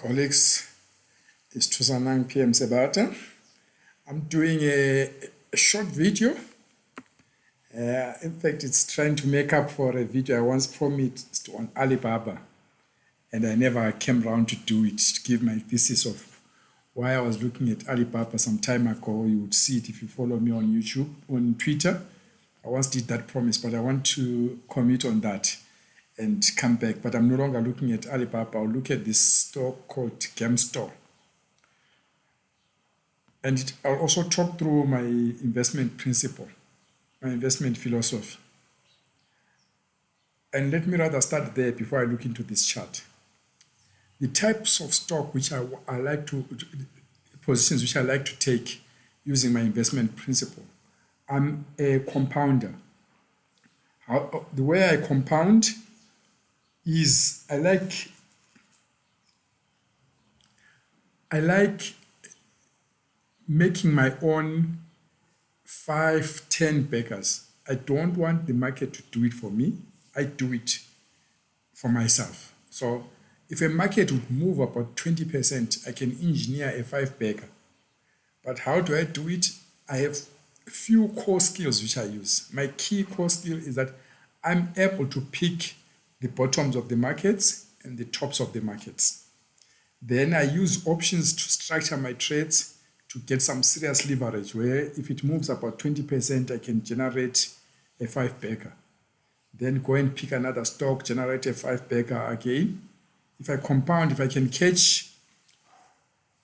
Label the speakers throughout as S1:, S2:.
S1: colleagues, it's 9 p.m. Sabata. I'm doing a short video. In fact, it's trying to make up for a video I once promised on Alibaba, and I never came around to do it, to give my thesis of why I was looking at Alibaba some time ago. You would see it if you follow me on YouTube, on Twitter. I once did that promise, but I want to commit on that and come back. But I'm no longer looking at Alibaba. I'll look at this stock called GME. And I'll also talk through my investment principle, my investment philosophy. And let me rather start there before I look into this chart. The types of stock which I like to, positions which I like to take using my investment principle. I'm a compounder. The way I compound is I like making my own 5-10 baggers. I don't want the market to do it for me. I do it for myself. So if a market would move about 20%, I can engineer a 5-bagger. But how do I do it? I have a few core skills which I use. My key core skill is that I'm able to pick the bottoms of the markets and the tops of the markets. Then I use options to structure my trades to get some serious leverage, where if it moves about 20%, I can generate a 5-bagger. Then go and pick another stock, generate a 5-bagger again. If I compound, if I can catch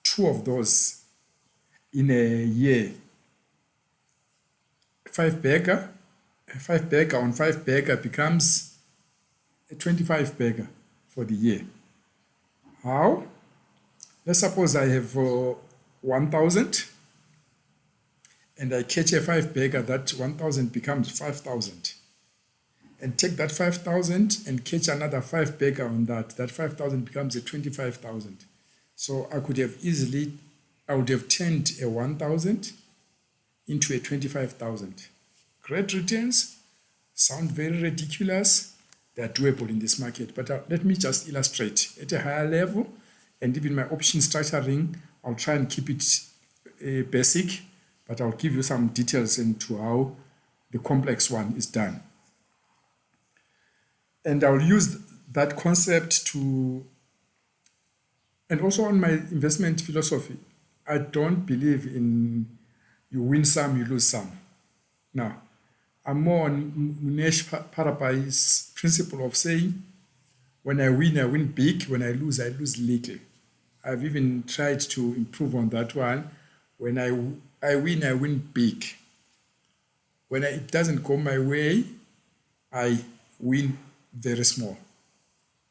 S1: 2 of those in a year, a 5-bagger on 5-bagger becomes a 25-bagger for the year. How? Let's suppose I have 1,000 and I catch a 5-bagger, that 1,000 becomes 5,000. And take that 5,000 and catch another 5-bagger on that 5,000 becomes a 25,000. So I would have turned a 1,000 into a 25,000. Great returns, sound very ridiculous. They are doable in this market, but let me just illustrate at a higher level, and even my option structuring, I'll try and keep it basic, but I'll give you some details into how the complex one is done. And I'll use that concept to, and also on my investment philosophy, I don't believe in you win some, you lose some. Now, I'm more on Munesh Parabai's principle of saying, when I win big. When I lose little. I've even tried to improve on that one. When I win big. When it doesn't go my way, I win very small.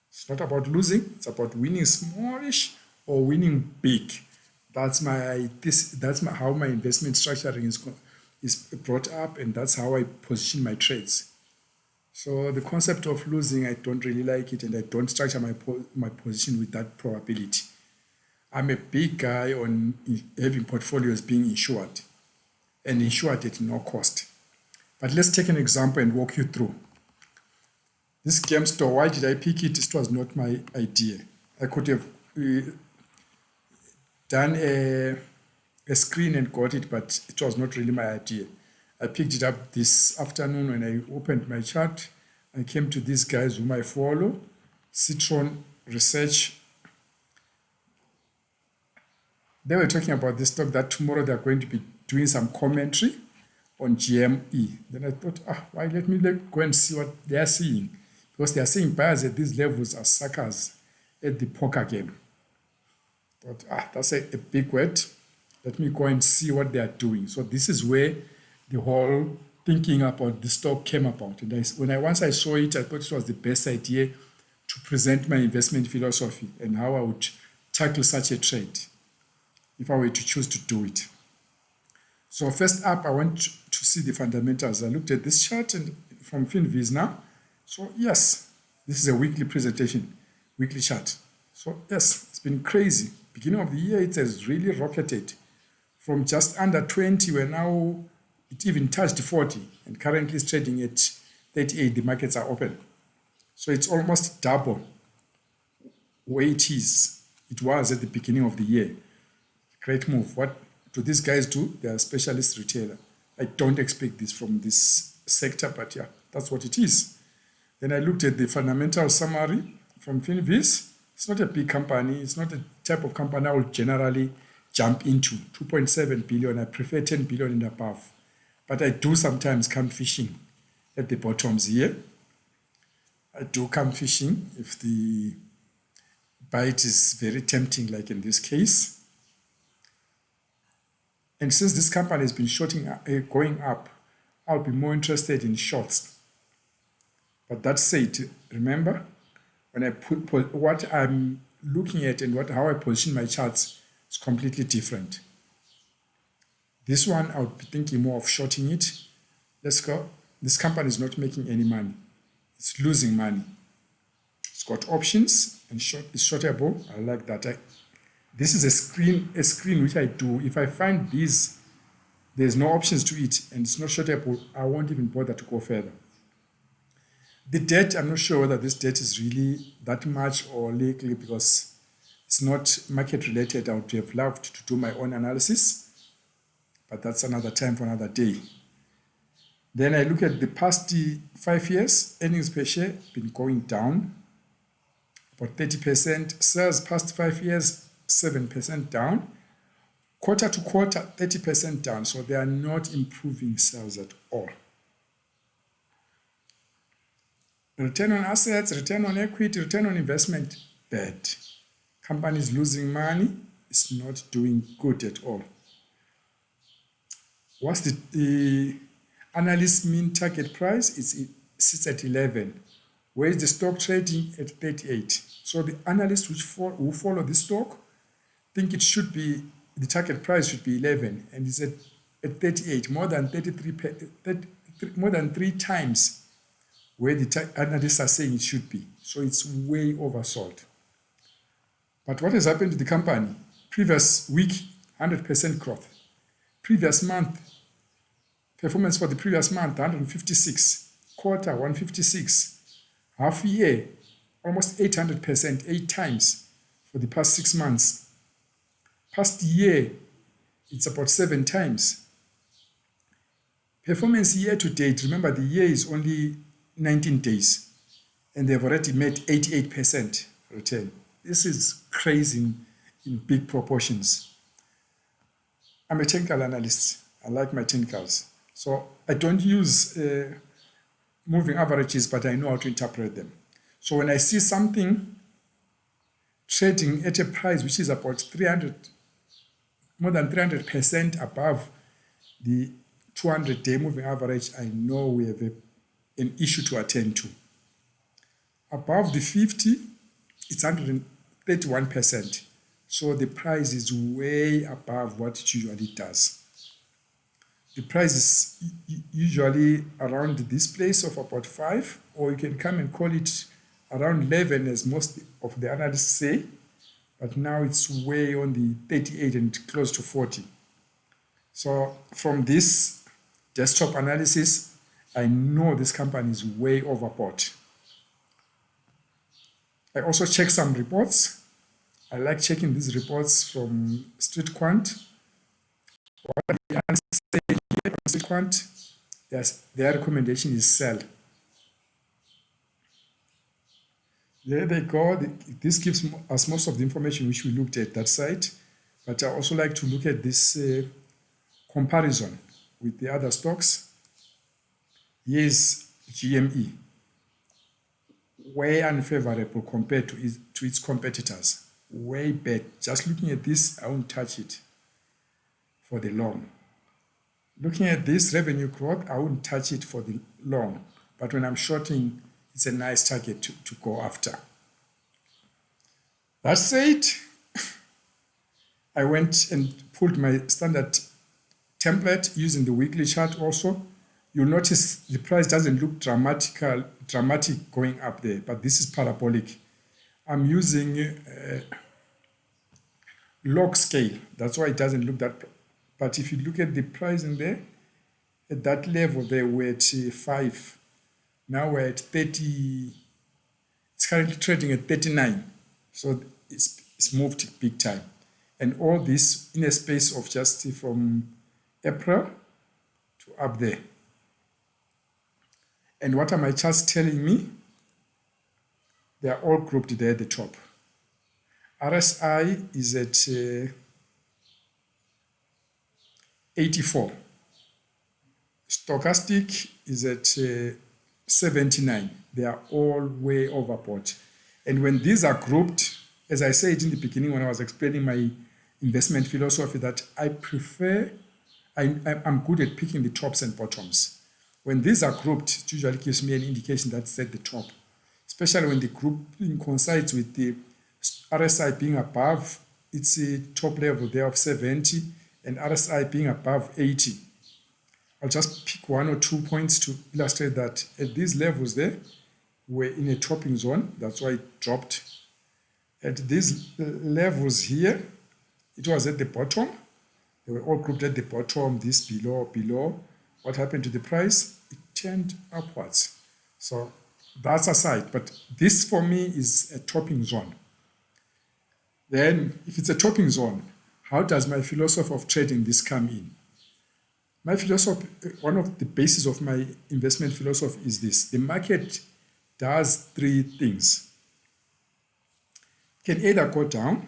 S1: It's not about losing, it's about winning smallish or winning big. That's how my investment structuring is brought up, and that's how I position my trades. So the concept of losing, I don't really like it, and I don't structure my position with that probability. I'm a big guy on having portfolios being insured, and insured at no cost. But let's take an example and walk you through. This GME, why did I pick it? It was not my idea. I could have done a screen and got it, but it was not really my idea. I picked it up this afternoon when I opened my chart. I came to these guys whom I follow, Citron Research. They were talking about this stock that tomorrow they're going to be doing some commentary on GME. Then I thought, why let me go and see what they are seeing. Because they are saying buyers at these levels are suckers at the poker game. Thought, that's a big word. Let me go and see what they are doing. So this is where the whole thinking about the stock came about. And once I saw it, I thought it was the best idea to present my investment philosophy and how I would tackle such a trade if I were to choose to do it. So first up, I want to see the fundamentals. I looked at this chart and from FinViz now. So yes, this is a weekly presentation, weekly chart. So yes, it's been crazy. Beginning of the year, it has really rocketed. From just under 20, where now it even touched 40, and currently is trading at 38. The markets are open. So it's almost double where it is it was at the beginning of the year. Great move. What do these guys do? They are specialist retailer. I don't expect this from this sector, but yeah, that's what it is. Then I looked at the fundamental summary from Finviz. It's not a big company. It's not a type of company I would generally jump into. 2.7 billion. I prefer 10 billion and above. But I do sometimes come fishing at the bottoms here. I do come fishing if the bite is very tempting, like in this case. And since this company has been going up, I'll be more interested in shorts. But that said, remember, when I put what I'm looking at and how I position my charts is completely different. This one, I would be thinking more of shorting it. Let's go. This company is not making any money. It's losing money. It's got options and it's shortable. I like that. This is a screen which I do. If I find there's no options to it and it's not shortable, I won't even bother to go further. The debt, I'm not sure whether this debt is really that much or likely because it's not market related. I would have loved to do my own analysis, but that's another time for another day. Then I look at the past 5 years, earnings per share been going down, about 30%. Sales past 5 years, 7% down. Quarter to quarter, 30% down. So they are not improving sales at all. Return on assets, return on equity, return on investment, bad. Companies losing money, it's not doing good at all. What's the analyst mean target price? It sits at 11. Where is the stock trading? At 38. So the analysts who follow this stock think it should be, the target price should be 11, and it's at 38, more than 3 times where the analysts are saying it should be. So it's way oversold. But what has happened to the company? Previous week, 100% growth. Previous month, performance for the previous month, 156. Quarter, 156. Half year, almost 800%, 8 times for the past 6 months. Past year, it's about 7 times. Performance year to date, remember the year is only 19 days, and they've already made 88% return. This is crazy in big proportions. I'm a technical analyst. I like my technicals. So I don't use moving averages, but I know how to interpret them. So when I see something trading at a price which is about more than 300% above the 200-day moving average, I know we have an issue to attend to. Above the 50, it's 131%. So the price is way above what it usually does. The price is usually around this place of about 5, or you can come and call it around 11, as most of the analysts say. But now it's way on the 38 and close to 40. So from this desktop analysis, I know this company is way overbought. I also check some reports. I like checking these reports from Street Quant. What are the analysts saying here on Street Quant? Yes, their recommendation is sell. There they go. This gives us most of the information which we looked at that site. But I also like to look at this comparison with the other stocks. Here's GME, way unfavorable compared to its competitors. Way bad. Just looking at this, I won't touch it for the long. Looking at this revenue growth, I wouldn't touch it for the long. But when I'm shorting, it's a nice target to go after. That said, I went and pulled my standard template using the weekly chart also. You'll notice the price doesn't look dramatic going up there, but this is parabolic. I'm using log scale. That's why it doesn't look that. But if you look at the price in there, at that level, they were at 5. Now we're at 30. It's currently trading at 39. So it's it's moved big time. And all this in a space of just from April to up there. And what are my charts telling me? They are all grouped there at the top. RSI is at 84. Stochastic is at 79. They are all way overbought. And when these are grouped, as I said in the beginning when I was explaining my investment philosophy, that I prefer, I'm good at picking the tops and bottoms. When these are grouped, it usually gives me an indication that's at the top, especially when the grouping coincides with the RSI being above its top level there of 70 and RSI being above 80. I'll just pick one or 2 points to illustrate that at these levels there, we're in a topping zone. That's why it dropped. At these levels here, it was at the bottom. They were all grouped at the bottom, this below. What happened to the price? It turned upwards. So that's aside. But this for me is a topping zone. Then if it's a topping zone, how does my philosophy of trading this come in? My philosophy, one of the bases of my investment philosophy is this. The market does three things. It can either go down,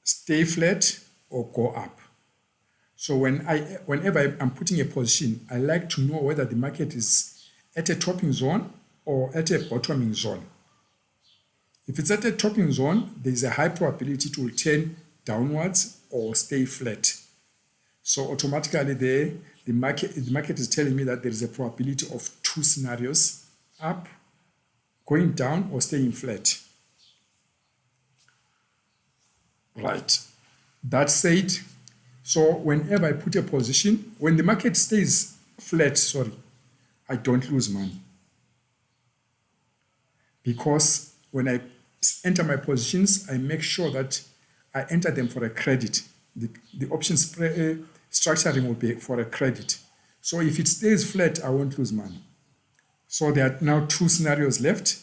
S1: stay flat, or go up. So whenever I'm putting a position, I like to know whether the market is at a topping zone or at a bottoming zone. If it's at a topping zone, there's a high probability it will turn downwards or stay flat. So automatically there, the market is telling me that there is a probability of two scenarios: up, going down, or staying flat. Right. That said, so whenever I put a position, when the market stays flat, I don't lose money. Because when I enter my positions, I make sure that I enter them for a credit. The option structuring will be for a credit. So if it stays flat, I won't lose money. So there are now two scenarios left.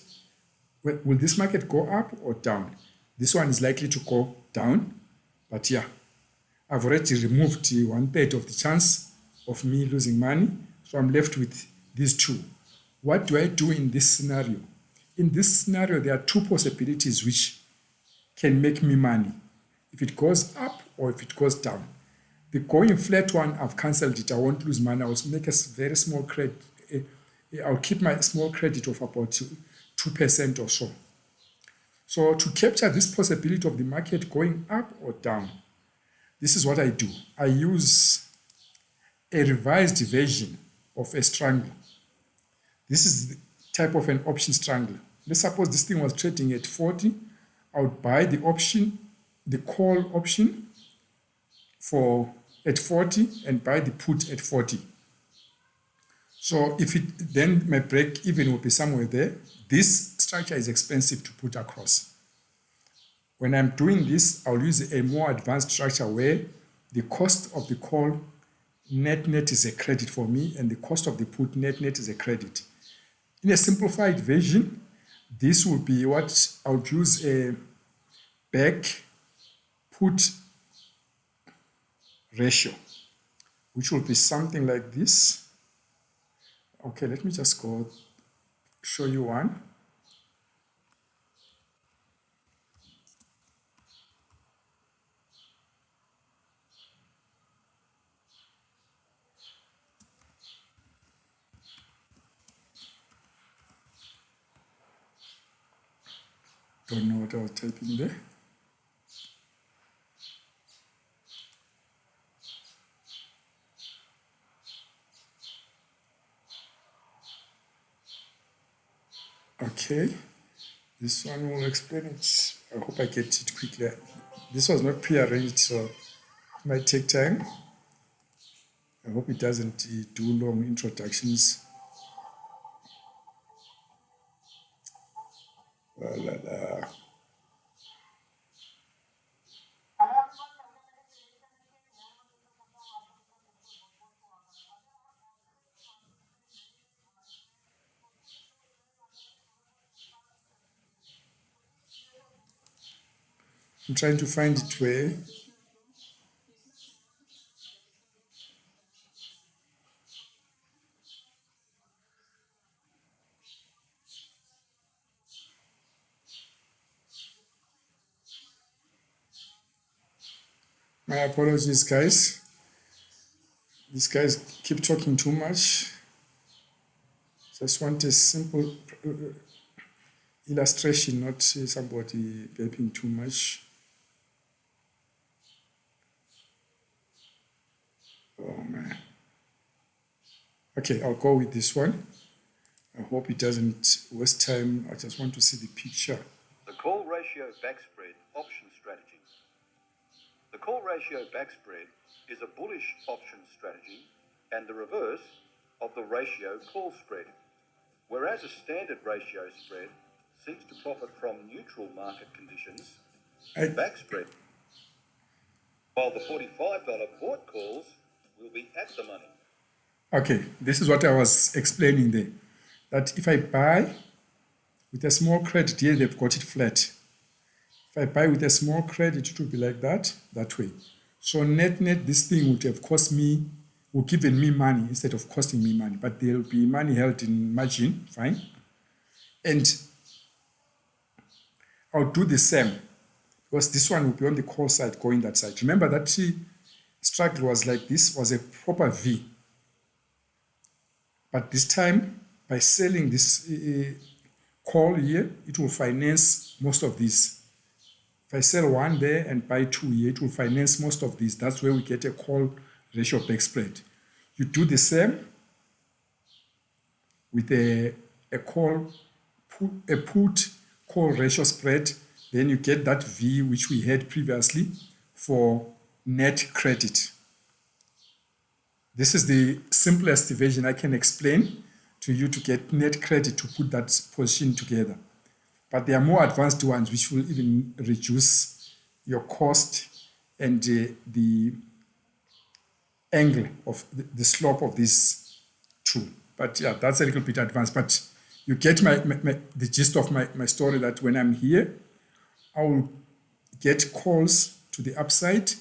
S1: Will this market go up or down? This one is likely to go down, but yeah, I've already removed 1/3 of the chance of me losing money. So I'm left with these two. What do I do in this scenario? In this scenario, there are two possibilities which can make me money. If it goes up or if it goes down. The going flat one, I've cancelled it. I won't lose money. I will make a very small credit. I'll keep my small credit of about 2% or so. So to capture this possibility of the market going up or down, this is what I do. I use a revised version of a strangle. This is the type of an option strangle. Let's suppose this thing was trading at 40. I would buy the option, the call option at 40 and buy the put at 40. So then my break even will be somewhere there. This structure is expensive to put across. When I'm doing this, I'll use a more advanced structure where the cost of the call net is a credit for me and the cost of the put net is a credit. In a simplified version, this will be what I would use a back put ratio, which will be something like this. Okay, let me just go show you one. Don't know what I was typing there. Okay, this one will explain it. I hope I get it quickly. This was not pre-arranged, so it might take time. I hope it doesn't do long introductions. La, la, la. I'm trying to find it where. My apologies, guys. These guys keep talking too much. Just want a simple illustration, not somebody beeping too much. Oh man. Okay, I'll go with this one. I hope it doesn't waste time. I just want to see the picture.
S2: The call ratio backspread option strategy. The call ratio backspread is a bullish option strategy and the reverse of the ratio call spread. Whereas a standard ratio spread seeks to profit from neutral market conditions, backspread, while the $45 port calls will be at the money.
S1: Okay, this is what I was explaining there. That if I buy with a small credit here, they've got it flat. If I buy with a small credit, it will be like that way. So net, this thing would have cost me, would given me money instead of costing me money. But there will be money held in margin, fine. And I'll do the same because this one will be on the call side going that side. Remember that struggle was like this, was a proper V. But this time, by selling this call here, it will finance most of these. If I sell one there and buy two here, it will finance most of these. That's where we get a call ratio backspread. You do the same with a put call ratio spread, then you get that V which we had previously for net credit. This is the simplest version I can explain to you to get net credit to put that position together. But there are more advanced ones which will even reduce your cost and the angle of the slope of this tool. But yeah, that's a little bit advanced. But you get the gist of my story, that when I'm here, I will get calls to the upside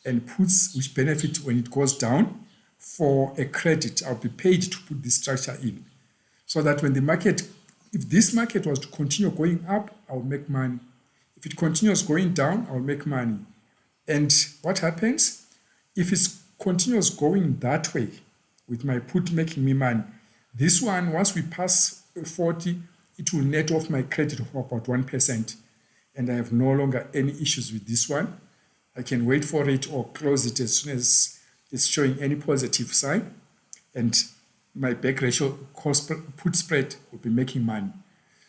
S1: and puts which benefit when it goes down. For a credit, I'll be paid to put this structure in. So that when the market, if this market was to continue going up, I'll make money. If it continues going down, I'll make money. And what happens? If it continues going that way, with my put making me money, this one, once we pass 40, it will net off my credit of about 1%. And I have no longer any issues with this one. I can wait for it or close it as soon as it's showing any positive sign. And my back ratio put spread will be making money.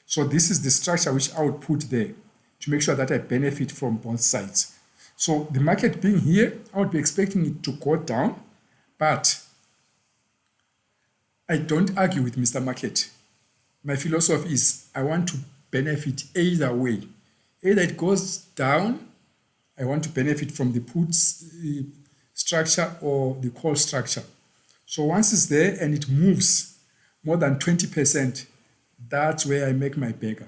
S1: So this is the structure which I would put there to make sure that I benefit from both sides. So the market being here, I would be expecting it to go down, but I don't argue with Mr. Market. My philosophy is I want to benefit either way. Either it goes down, I want to benefit from the puts structure or the call structure. So once it's there and it moves more than 20%, that's where I make my beggar,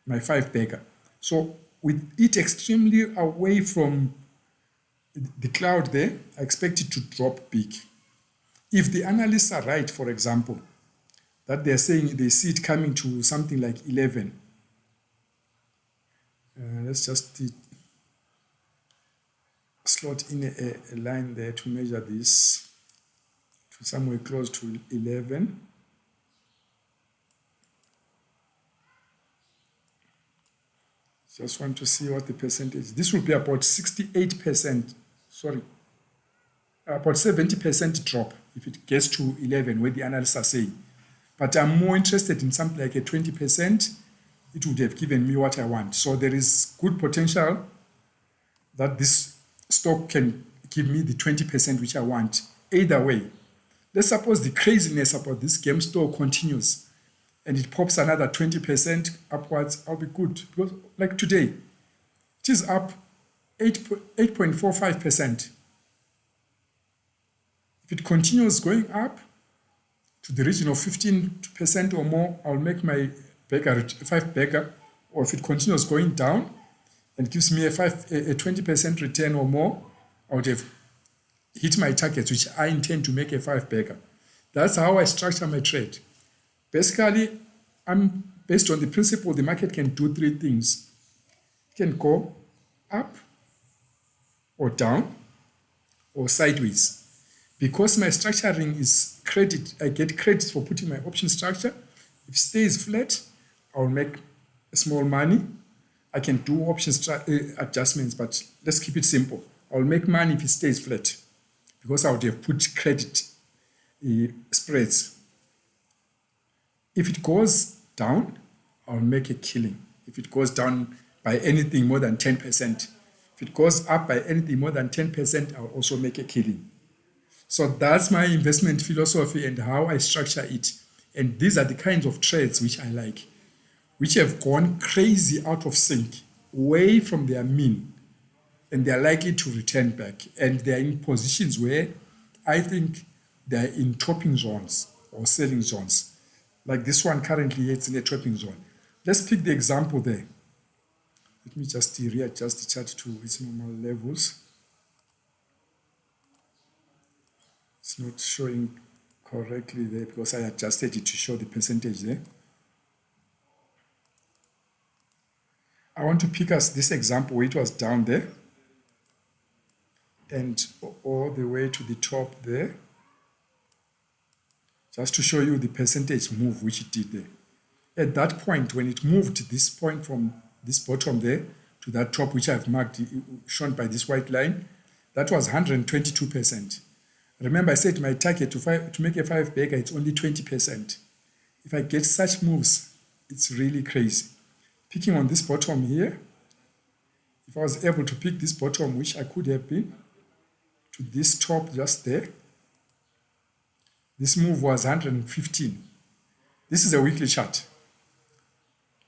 S1: my 5 beggar. So with it extremely away from the cloud there, I expect it to drop big. If the analysts are right, for example, that they're saying they see it coming to something like 11. Let's just slot in a line there to measure this to somewhere close to 11. Just want to see what the percentage. This will be about 68%. Sorry, about 70% drop if it gets to 11, where the analysts are saying. But I'm more interested in something like a 20%. It would have given me what I want. So there is good potential that this stock can give me the 20% which I want. Either way, let's suppose the craziness about this game store continues and it pops another 20% upwards, I'll be good. Because like today, it is up 8.45%. If it continues going up to the region of 15% or more, I'll make my beggar 5 beggar. Or if it continues going down, and gives me a 20% return or more, I would have hit my targets, which I intend to make a 5-bagger. That's how I structure my trade. Basically, I'm based on the principle the market can do 3 things. It can go up or down or sideways. Because my structuring is credit, I get credit for putting my option structure. If it stays flat, I'll make small money. I can do option adjustments, but let's keep it simple. I'll make money if it stays flat because I would have put credit spreads. If it goes down, I'll make a killing. If it goes down by anything more than 10%. If it goes up by anything more than 10%, I'll also make a killing. So that's my investment philosophy and how I structure it. And these are the kinds of trades which I like, which have gone crazy out of sync, way from their mean, and they're likely to return back. And they're in positions where I think they're in topping zones or selling zones. Like this one currently, it's in a topping zone. Let's pick the example there. Let me just readjust the chart to its normal levels. It's not showing correctly there because I adjusted it to show the percentage there. I want to pick us this example where it was down there and all the way to the top there, just to show you the percentage move which it did there. At that point, when it moved this point from this bottom there to that top, which I've marked, shown by this white line, that was 122%. Remember, I said my target to make a 5-bagger, it's only 20%. If I get such moves, it's really crazy. Picking on this bottom here, if I was able to pick this bottom, which I could have been, to this top just there, this move was 115. This is a weekly chart.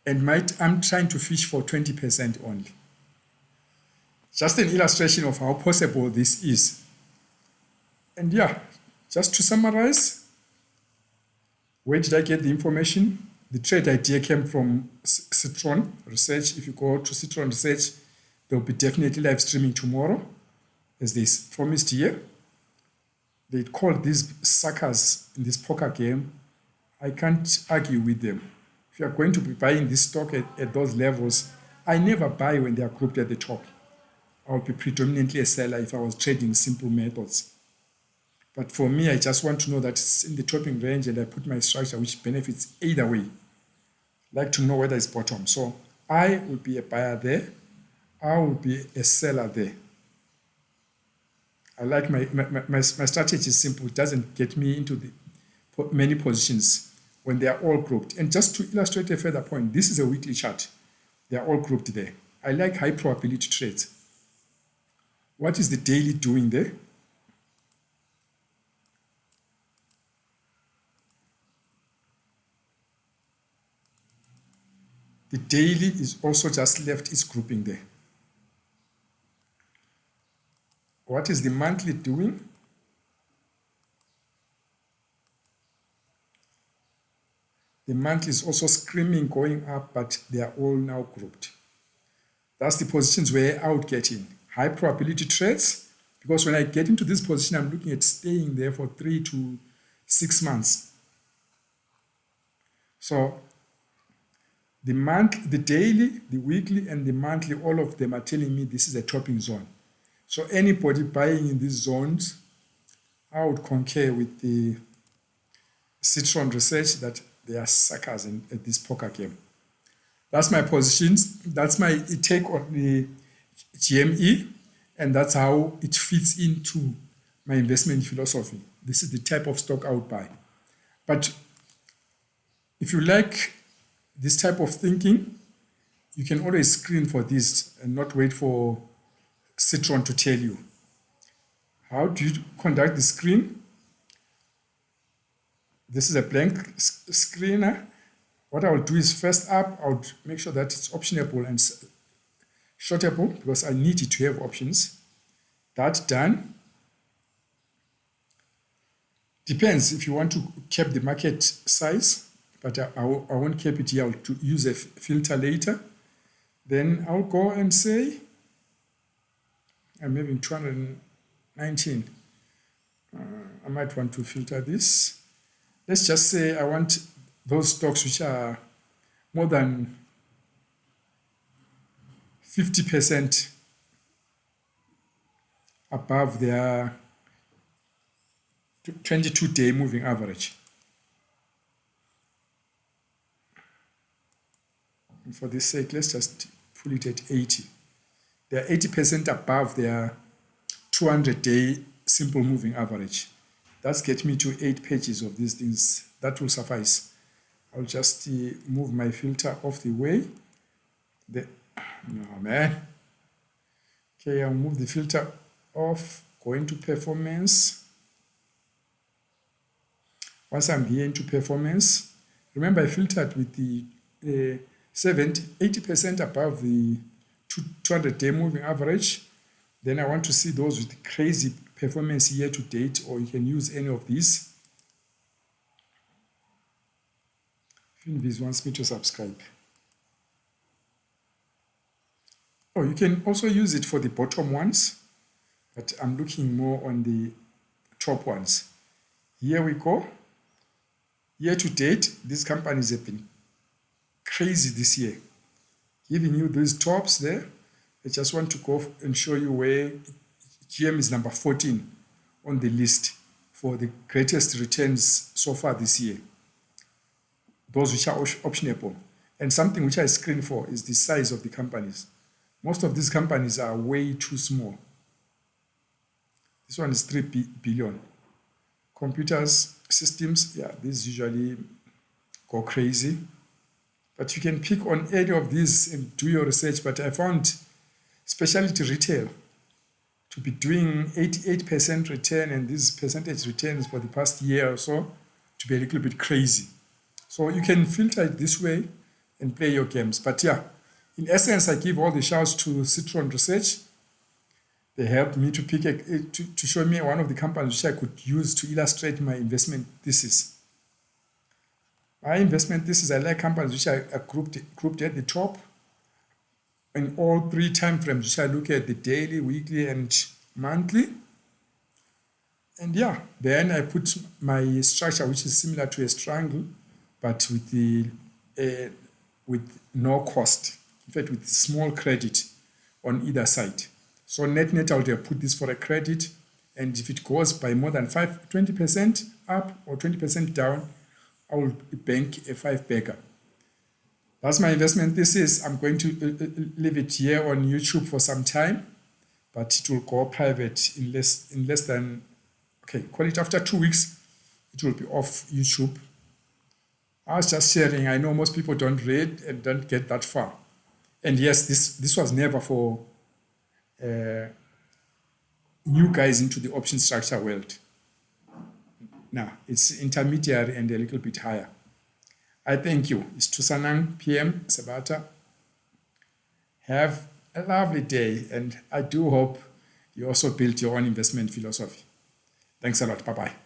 S1: And I'm trying to fish for 20% only. Just an illustration of how possible this is. And yeah, just to summarize, where did I get the information? The trade idea came from Citron Research. If you go to Citron Research, they'll be definitely live streaming tomorrow, as they promised here. They call these suckers in this poker game. I can't argue with them. If you are going to be buying this stock at those levels, I never buy when they are grouped at the top. I would be predominantly a seller if I was trading simple methods. But for me, I just want to know that it's in the topping range and I put my structure which benefits either way. I like to know whether it's bottom. So I will be a buyer there. I will be a seller there. I like my strategy is simple. It doesn't get me into the many positions when they are all grouped. And just to illustrate a further point, this is a weekly chart. They are all grouped there. I like high probability trades. What is the daily doing there? The daily is also just left its grouping there. What is the monthly doing? The monthly is also screaming going up, but they are all now grouped. That's the positions where I would get in. High probability trades, because when I get into this position, I'm looking at staying there for 3 to 6 months. So the month, the daily, the weekly, and the monthly, all of them are telling me this is a topping zone. So anybody buying in these zones, I would concur with the Citron Research that they are suckers at this poker game. That's my positions. That's my take on the GME, and that's how it fits into my investment philosophy. This is the type of stock I would buy. But if you like this type of thinking, you can always screen for this and not wait for Citron to tell you. How do you conduct the screen? This is a blank screener. What I will do is first up, I would make sure that it's optionable and shortable because I need it to have options. That done. Depends if you want to cap the market size, but I won't cap it here. I'll use a filter later. Then I'll go and say, I'm having 219. I might want to filter this. Let's just say I want those stocks which are more than 50% above their 22-day moving average. And for this sake, let's just pull it at 80. They're 80% above their 200-day simple moving average. That's get me to 8 pages of these things. That will suffice. I'll just move my filter off the way. No, man. Okay, I'll move the filter off, go into performance. Once I'm here into performance, remember I filtered with the 80% above the 200-day moving average. Then I want to see those with crazy performance year to date, or you can use any of these. Finviz wants me to subscribe. Oh, you can also use it for the bottom ones, but I'm looking more on the top ones. Here we go. Year to date, these companies have been crazy this year. Giving you these tops there. I just want to go and show you where GM is number 14 on the list for the greatest returns so far this year. Those which are optionable. And something which I screen for is the size of the companies. Most of these companies are way too small. This one is 3 billion. Computers, systems, yeah, these usually go crazy. But you can pick on any of these and do your research. But I found specialty retail to be doing 88% return, and these percentage returns for the past year or so to be a little bit crazy. So you can filter it this way and play your games. But yeah, in essence, I give all the shouts to Citron Research. They helped me to pick to show me one of the companies which I could use to illustrate my investment thesis. My investment thesis, I like companies which are grouped at the top in all 3 time frames, which I look at the daily, weekly, and monthly. And yeah, then I put my structure, which is similar to a triangle, but with the with no cost. In fact, with small credit on either side. So net, I would have put this for a credit, and if it goes by more than 20% up or 20% down, I will bank a 5-bagger. That's my investment thesis. I'm going to leave it here on YouTube for some time, but it will go private in less than, okay, call it after 2 weeks, it will be off YouTube. I was just sharing. I know most people don't read and don't get that far. And yes, this was never for new guys into the option structure world. Now, it's intermediary and a little bit higher. I thank you. It's Tusanang PM Sabata. Have a lovely day, and I do hope you also build your own investment philosophy. Thanks a lot. Bye-bye.